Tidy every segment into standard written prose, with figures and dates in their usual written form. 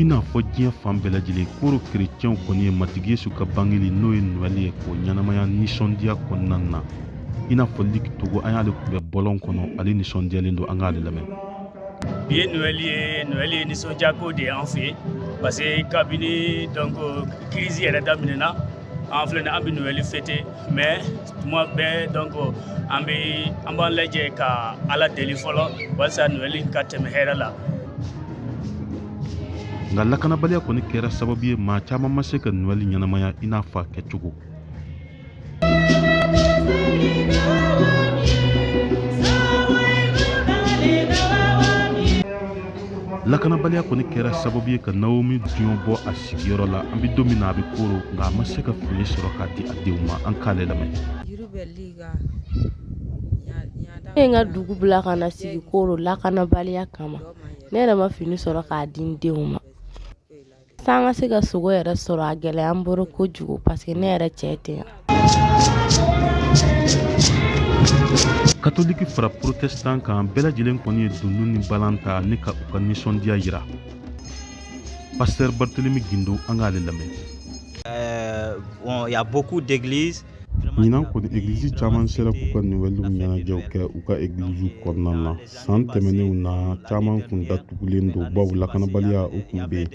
n'a fɔ diɲɛ fan bɛɛ lajɛlen koro kerecɛnw kɔni ye matigi Yesu ka bangeli n'o ye Noël ye k'o ɲɛnamaya nisɔndiya kɔnɔna na i n'a fɔ Luc Togo an y'ale kunbɛ bɔlɔn kɔnɔ ale nisɔndiyalen don an k'ale lamɛn. Bi ye Noël ye nisɔndiyako de ye an fɛ parce que kabini donc crise yɛrɛ daminɛna an filɛ nin an bɛ Noël fêter mais tuma bɛɛ donc an b'an lajɛ ka Ala deli fɔlɔ walasa Noël ka tɛmɛ hɛrɛ la. Nka lakanabaliya kɔni kɛra sababu ye maa caman ma se ka Noël ɲɛnamaya i n'a fɔ a kɛcogo. Lakanabaliya kɔni kɛra sababu ye ka Naomi Dion bɔ a sigiyɔrɔ la an bɛ don min na a bɛ koro nka a ma se ka fini sɔrɔ k'a di a denw ma an k'ale lamɛn. Ne ye n ka dugu bila ka na sigi koro lakanabaliya kama ne yɛrɛ ma fini sɔrɔ k'a di n denw ma. San ka se ka sogo yɛrɛ sɔrɔ a gɛlɛya an bolo kojugu parce que ne yɛrɛ cɛ tɛ yan. Katoliki fara protestant kan bɛɛ lajɛlen kɔni ye dunu ni balan ta ni ka u ka nisɔndiya yira. Pasteur Barthélemy Guindo an k'ale lamɛn. Il y a beaucoup d'églises. Ɲinan kɔni église caman sera k'u ka Noël ɲɛnajɛw kɛ u ka église kɔnɔna na. San tɛmɛnenw na caman kun datugulen don baw lakanabaliya o kun bɛ yen.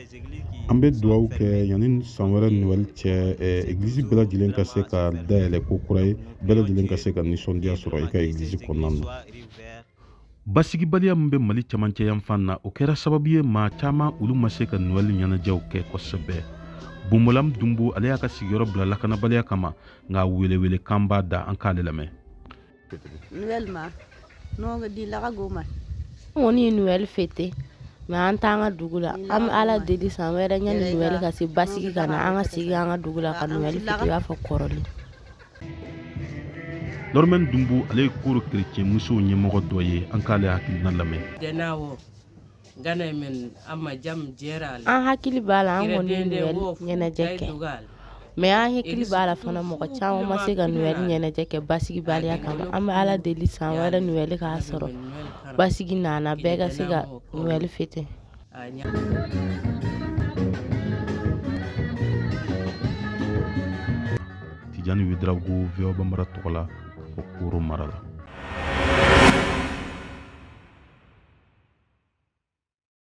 An bɛ dugawu kɛ yanni san wɛrɛ Noël cɛ église bɛɛ lajɛlen ka se ka dayɛlɛ ko kura ye bɛɛ lajɛlen ka se ka nisɔndiya sɔrɔ i ka église kɔnɔna na. Basigibaliya min bɛ Mali camancɛ yan fan na o kɛra sababu ye maa caman olu ma se ka Noël ɲɛnajɛw kɛ kosɛbɛ. Bumbolam Dumbo ale y'a ka sigiyɔrɔ bila lakanabaliya kama nka welewele kan b'a da an k'ale lamɛn. Noël ma n'o di laga goma. Kɔni ye Noël fêter mais an t'an ka dugu la an bɛ Ala deli san wɛrɛ ɲani Noël ka se basigi ka na an ka sigi an ka dugu la ka Noël fêter i b'a fɔ kɔrɔlen. Lormen Dumbo ale ye koro kerecɛn musow ɲɛmɔgɔ dɔ ye an k'ale hakilina lamɛn. An hakili b'a la an kɔni ye Noël ɲɛnajɛ kɛ mais an hakili b'a la fana mɔgɔ caman ma se ka Noël ɲɛnajɛ kɛ basigibaliya kama an bɛ Ala deli san wɛrɛ Noël k'a sɔrɔ basigi nana bɛɛ ka se ka Noël fêter. Tijani Widrago VOA Bambara tɔgɔ la o koro mara la.